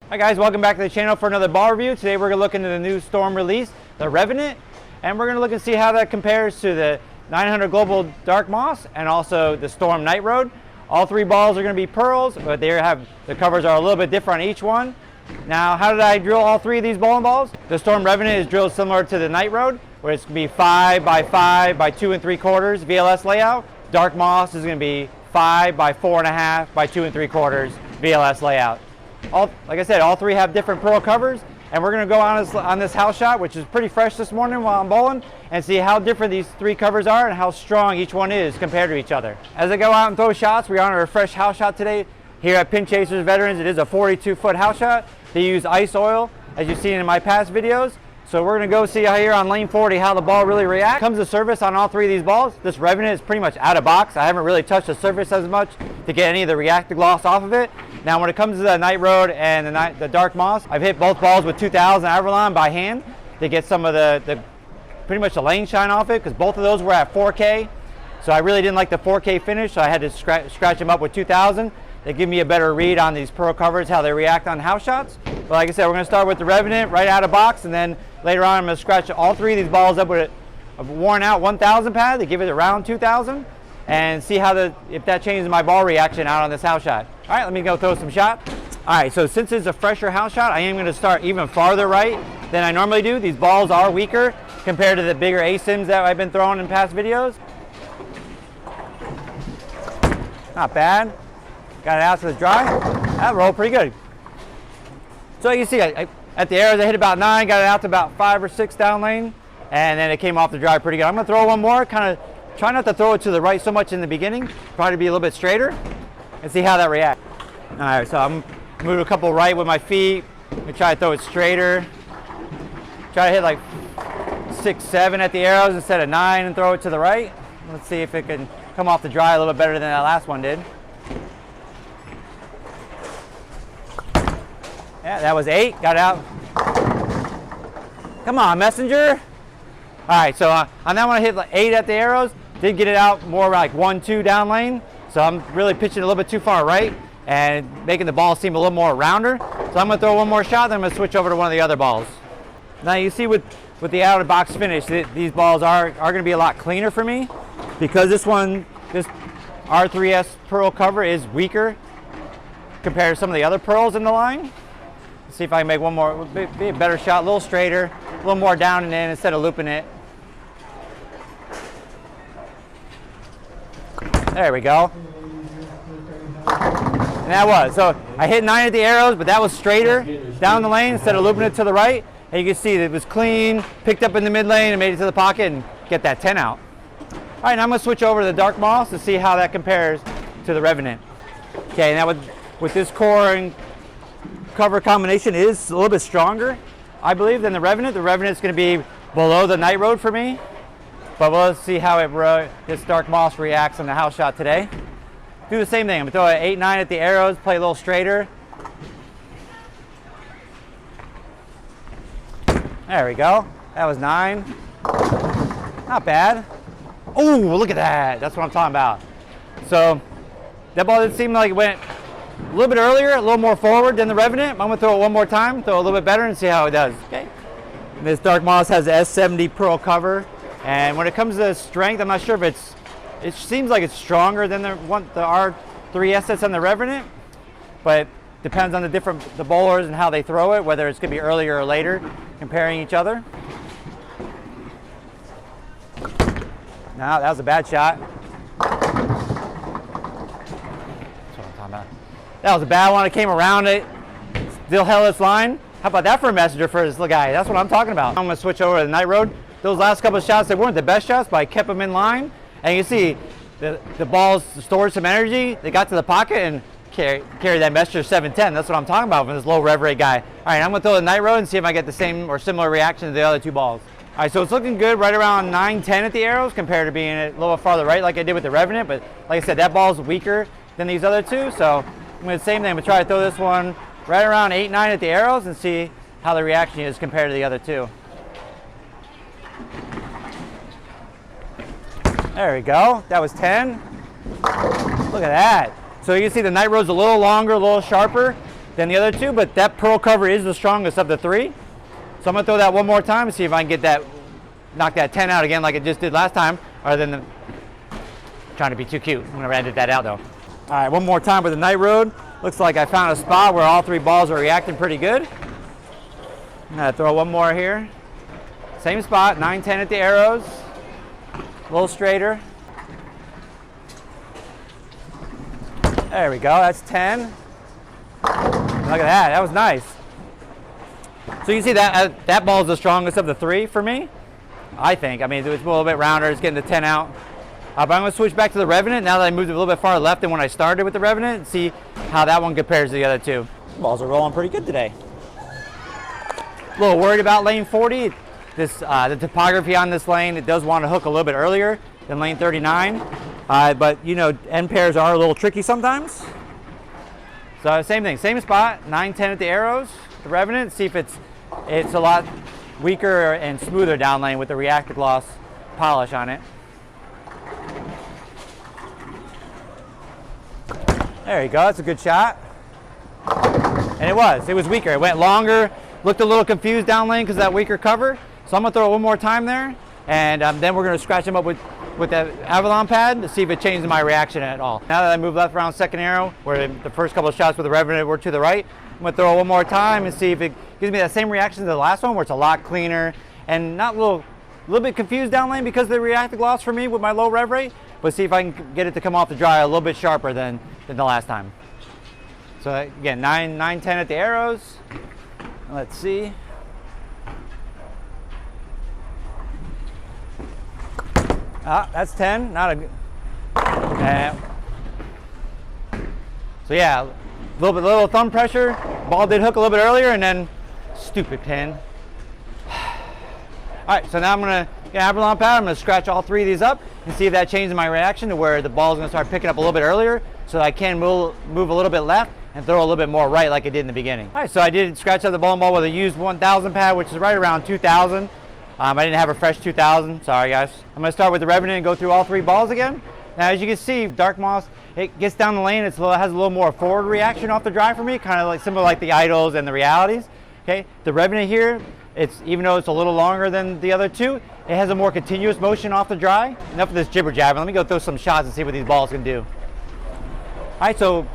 Hi guys, welcome back to the channel for another ball review. Today we're going to look into the new Storm release, the Revenant, and we're going to look and see how that compares to the 900 Global Dark Moss and also the Storm Night Road. All three balls are going to be pearls, but the covers are a little bit different on each one. Now, how did I drill all three of these bowling balls? The Storm Revenant is drilled similar to the Night Road, where it's going to be 5 by 5 by 2 3/4 VLS layout. Dark Moss is going to be 5 by 4.5 by 2 3/4 VLS layout. Like I said, all three have different pearl covers, and we're going to go on this house shot, which is pretty fresh this morning while I'm bowling, and see how different these three covers are and how strong each one is compared to each other. As I go out and throw shots, we are on a fresh house shot today. Here at Pin Chasers Veterans, it is a 42-foot house shot. They use ice oil, as you've seen in my past videos. So we're going to go see here on lane 40 how the ball really reacts. Comes to surface on all three of these balls. This Revenant is pretty much out of box. I haven't really touched the surface as much to get any of the reactive gloss off of it. Now when it comes to the Night Road and the Dark Moss, I've hit both balls with 2000 Avalon by hand to get some of the pretty much the lane shine off it, because both of those were at 4K. So I really didn't like the 4K finish, so I had to scratch them up with 2000. They give me a better read on these pearl covers, how they react on house shots. But like I said, we're going to start with the Revenant right out of box, and then later on I'm going to scratch all three of these balls up with a worn out 1000 pad to give it around 2000 and see how if that changes my ball reaction out on this house shot. All right, let me go throw some shots. All right, so since it's a fresher house shot, I am going to start even farther right than I normally do. These balls are weaker compared to the bigger ASIMs that I've been throwing in past videos. Not bad. Got it out to the dry. That rolled pretty good. So you see, at the arrows I hit about 9, got it out to about 5 or 6 down lane, and then it came off the dry pretty good. I'm gonna throw one more, kind of try not to throw it to the right so much in the beginning, probably be a little bit straighter, and see how that reacts. All right, so I'm moving a couple right with my feet. I'm gonna try to throw it straighter. Try to hit like 6, 7 at the arrows instead of 9 and throw it to the right. Let's see if it can come off the dry a little bit better than that last one did. Yeah, that was 8, got it out. Come on, messenger. All right, so on that one I hit like 8 at the arrows, did get it out more like 1, 2 down lane. So I'm really pitching a little bit too far right and making the ball seem a little more rounder. So I'm gonna throw one more shot, then I'm gonna switch over to one of the other balls. Now you see with the out of box finish, these balls are gonna be a lot cleaner for me, because this R3S pearl cover is weaker compared to some of the other pearls in the line. See if I can make one more, be a better shot, a little straighter, a little more down and in instead of looping it. There we go. And that was, so I hit 9 at the arrows, but that was straighter down the lane instead of looping it to the right. And you can see that it was clean, picked up in the mid lane and made it to the pocket and get that 10 out. All right, now I'm gonna switch over to the Dark Moss to see how that compares to the Revenant. Okay, now with this core and cover combination is a little bit stronger, I believe, than the Revenant. The Revenant is going to be below the Night Road for me, but we'll see how this Dark Moss reacts on the house shot today. Do the same thing. I'm going to throw an 8, 9 at the arrows, play a little straighter. There we go. That was 9. Not bad. Oh, look at that. That's what I'm talking about. So that ball didn't seem like it went a little bit earlier, a little more forward than the Revenant. I'm gonna throw it one more time, throw it a little bit better and see how it does. Okay. This Dark Moss has the S70 pearl cover, and when it comes to strength, I'm not sure if it seems like it's stronger than the R3S that's on the Revenant, but depends on the bowlers and how they throw it, whether it's gonna be earlier or later, comparing each other. No, that was a bad shot. That was a bad one. It came around it, still held its line. How about that for a messenger for this little guy? That's what I'm talking about. I'm gonna switch over to the Night Road. Those last couple of shots, they weren't the best shots, but I kept them in line. And you see, the balls stored some energy. They got to the pocket and carry that messenger 710. That's what I'm talking about from this low rev rate guy. All right, I'm gonna throw the Night Road and see if I get the same or similar reaction to the other two balls. All right, so it's looking good right around 9, 10 at the arrows compared to being a little farther right like I did with the Revenant. But like I said, that ball's weaker than these other two, so I'm going to do the same thing. I'm going to try to throw this one right around 8, 9 at the arrows and see how the reaction is compared to the other two. There we go. That was 10. Look at that. So you can see the Night Road's a little longer, a little sharper. than the other two, but that pearl cover is the strongest of the three. So I'm gonna throw that one more time and see if I can get that, knock that 10 out again like it just did last time, other than trying to be too cute. I'm gonna edit that out though. All right, one more time with the Night Road. Looks like I found a spot where all three balls are reacting pretty good. I'm gonna throw one more here. Same spot, 9-10 at the arrows. A little straighter. There we go, that's 10. Look at that, that was nice. So you can see that that ball is the strongest of the three for me, I think. I mean, it's a little bit rounder, it's getting the 10 out. But I'm gonna switch back to the Revenant now that I moved it a little bit farther left than when I started with the Revenant and see how that one compares to the other two. Balls are rolling pretty good today. A little worried about lane 40. The topography on this lane, it does want to hook a little bit earlier than lane 39. But you know, end pairs are a little tricky sometimes. So same thing, same spot, 9-10 at the arrows, the Revenant, see if it's a lot weaker and smoother down lane with the reactor gloss polish on it. There you go, that's a good shot. And it was weaker, it went longer, looked a little confused down lane because of that weaker cover. So I'm gonna throw it one more time there, and then we're gonna scratch them up with that Avalon pad to see if it changes my reaction at all. Now that I moved left around second arrow, where the first couple of shots with the Revenant were to the right, I'm gonna throw it one more time and see if it gives me that same reaction to the last one, where it's a lot cleaner and not a little bit confused down lane because of the reactive gloss for me with my low rev rate, but see if I can get it to come off the dry a little bit sharper than the last time. So again, 9-10 at the arrows. Let's see. That's 10, not a good. So yeah, little thumb pressure. Ball did hook a little bit earlier, and then stupid pin. All right, so now I'm gonna get an Avalon pad. I'm gonna scratch all three of these up and see if that changes my reaction to where the ball's gonna start picking up a little bit earlier, so I can move a little bit left and throw a little bit more right like I did in the beginning. All right, so I did scratch up the bowling ball with a used 1000 pad, which is right around 2000. I didn't have a fresh 2000, sorry guys. I'm gonna start with the Revenant and go through all three balls again. Now as you can see, Dark Moss, it gets down the lane, it has a little more forward reaction off the dry for me, kind of like similar like the Idols and the Realities. Okay, the Revenant here, even though it's a little longer than the other two, it has a more continuous motion off the dry. Enough of this jibber jabber, let me go throw some shots and see what these balls can do. All right, so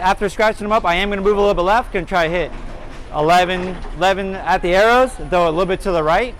after scratching them up, I am gonna move a little bit left, gonna try to hit 11 at the arrows, and throw a little bit to the right.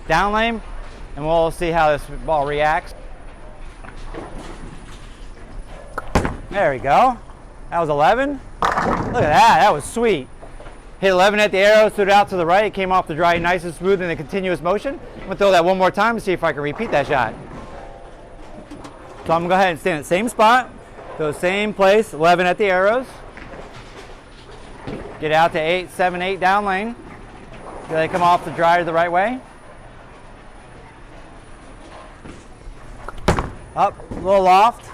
Down lane, and we'll see how this ball reacts. There we go. That was 11. Look at that, that was sweet. Hit 11 at the arrow, stood out to the right, it came off the dry nice and smooth in a continuous motion. I'm gonna throw that one more time to see if I can repeat that shot. So I'm gonna go ahead and stand at the same spot, go same place, 11 at the arrows. Get out to 8, 7, 8 down lane. Do they come off the dry the right way? Up, a little loft.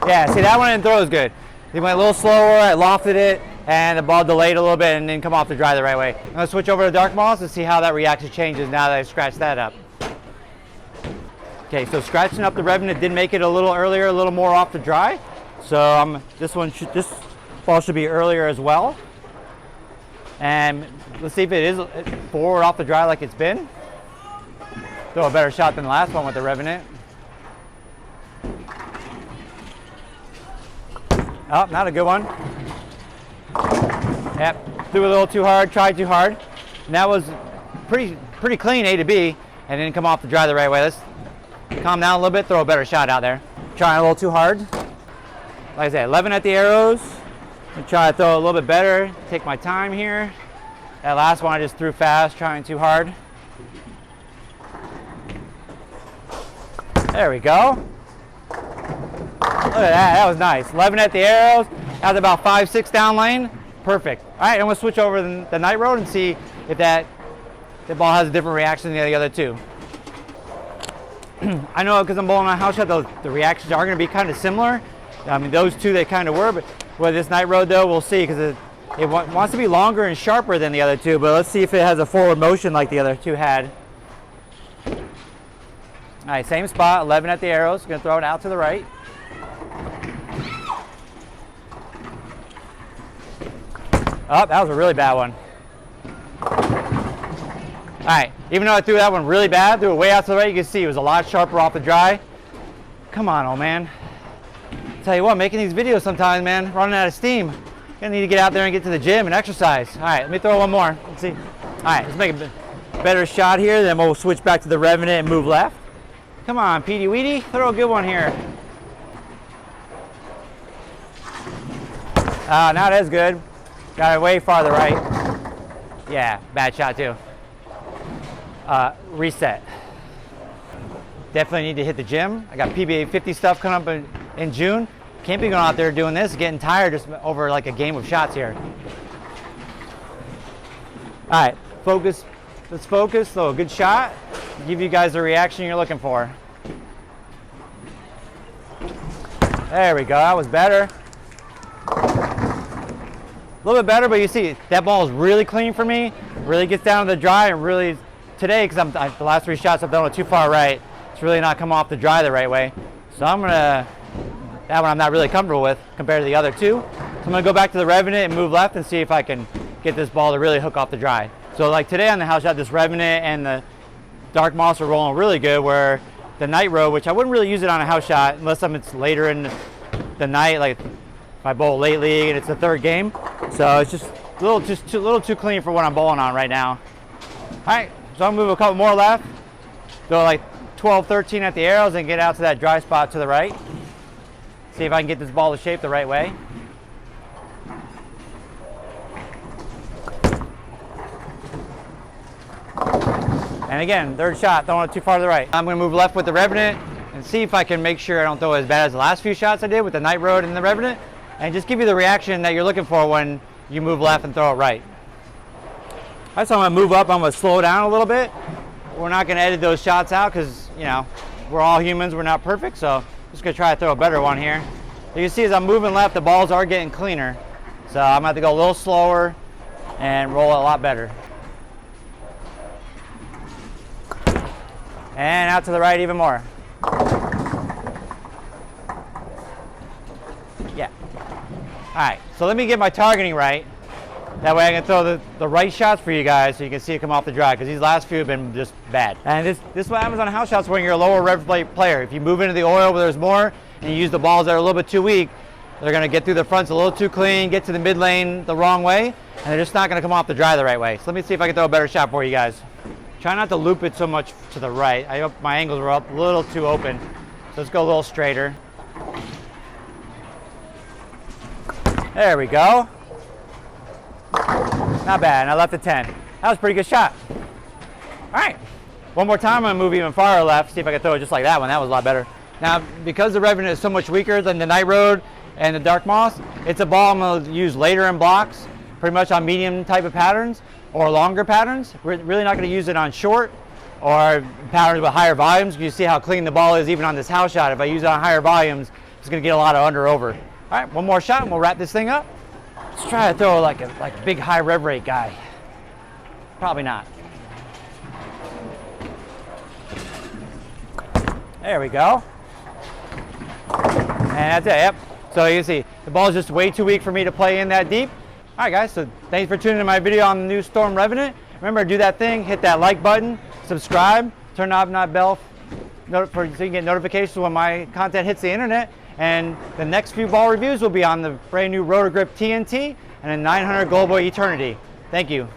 Yeah, see that one didn't throw as good. He went a little slower, I lofted it, and the ball delayed a little bit and didn't come off the dry the right way. I'm gonna switch over to Dark Moss and see how that reaction changes now that I've scratched that up. Okay, so scratching up the Revenant did make it a little earlier, a little more off the dry. So this ball should be earlier as well. And let's see if it is forward off the dry like it's been. Throw a better shot than the last one with the Revenant. Oh, not a good one. Yep, threw a little too hard, tried too hard. And that was pretty clean A to B, and didn't come off the dry the right way. Let's calm down a little bit, throw a better shot out there. Trying a little too hard. Like I said, 11 at the arrows. I'm gonna try to throw a little bit better, take my time here. That last one I just threw fast, trying too hard. There we go. Look at that, that was nice. 11 at the arrows, that was about 5, 6 down lane. Perfect. All right, I'm gonna switch over the Night Road and see if the ball has a different reaction than the other two. I know because I'm bowling on house shot, the reactions are gonna be kind of similar. I mean, those two they kind of were, but with this Night Road though, we'll see, because it wants to be longer and sharper than the other two, but let's see if it has a forward motion like the other two had. All right, same spot, 11 at the arrows, gonna throw it out to the right. Oh, that was a really bad one. All right, even though I threw that one really bad, threw it way out to the right, you can see it was a lot sharper off the dry. Come on, old man. Tell you what, making these videos sometimes, man, running out of steam. Gonna need to get out there and get to the gym and exercise. All right, let me throw one more. Let's see. All right, let's make a better shot here, then we'll switch back to the Revenant and move left. Come on, Petey Weedy, throw a good one here. Now that's good. Got it way farther right. Yeah, bad shot too. Reset. Definitely need to hit the gym. I got PBA 50 stuff coming up in June. Can't be going out there doing this, getting tired just over like a game of shots here. All right, focus. Let's focus. So a good shot. Give you guys the reaction you're looking for. There we go. That was better. A little bit better, but you see that ball is really clean for me. Really gets down to the dry, and really today, because the last 3 shots I've done it too far right, it's really not come off the dry the right way. So that one I'm not really comfortable with compared to the other 2. So I'm gonna go back to the Revenant and move left and see if I can get this ball to really hook off the dry. So like today on the house shot, this Revenant and the Dark Moss are rolling really good, where the Night Road, which I wouldn't really use it on a house shot unless it's later in the night, like if I bowl late league and it's the 3rd game. So it's just a little too clean for what I'm bowling on right now. All right, so I'll move a couple more left. Go like 12, 13 at the arrows and get out to that dry spot to the right. See if I can get this ball to shape the right way. And again, 3rd shot, throwing it too far to the right. I'm gonna move left with the Revenant and see if I can make sure I don't throw it as bad as the last few shots I did with the Night Road and the Revenant, and just give you the reaction that you're looking for when you move left and throw it right. All right, so I'm gonna move up, I'm gonna slow down a little bit. We're not gonna edit those shots out because, you know, we're all humans, we're not perfect, so just gonna try to throw a better one here. You can see as I'm moving left, the balls are getting cleaner. So I'm gonna have to go a little slower and roll it a lot better. And out to the right even more. Yeah. All right, so let me get my targeting right. That way I can throw the right shots for you guys so you can see it come off the dry, because these last few have been just bad. And this is what happens on house shots when you're a lower rev player. If you move into the oil where there's more and you use the balls that are a little bit too weak, they're gonna get through the fronts a little too clean, get to the mid lane the wrong way, and they're just not gonna come off the dry the right way. So let me see if I can throw a better shot for you guys. Try not to loop it so much to the right. I hope my angles were up a little too open. So let's go a little straighter. There we go. Not bad, and I left a 10. That was a pretty good shot. All right, one more time, I'm gonna move even farther left, see if I can throw it just like that one. That was a lot better. Now, because the Revenant is so much weaker than the Night Road and the Dark Moss, it's a ball I'm gonna use later in blocks, pretty much on medium type of patterns or longer patterns. We're really not gonna use it on short or patterns with higher volumes. You see how clean the ball is even on this house shot. If I use it on higher volumes, it's gonna get a lot of under over. All right, one more shot and we'll wrap this thing up. Let's try to throw like a big high rev rate guy. Probably not. There we go. And that's it, yep. So you can see, the ball is just way too weak for me to play in that deep. All right, guys, so thanks for tuning in to my video on the new Storm Revenant. Remember to do that thing, hit that like button, subscribe, turn on that bell so you can get notifications when my content hits the internet. And the next few ball reviews will be on the brand new Rotor Grip TNT and a 900 Global Eternity. Thank you.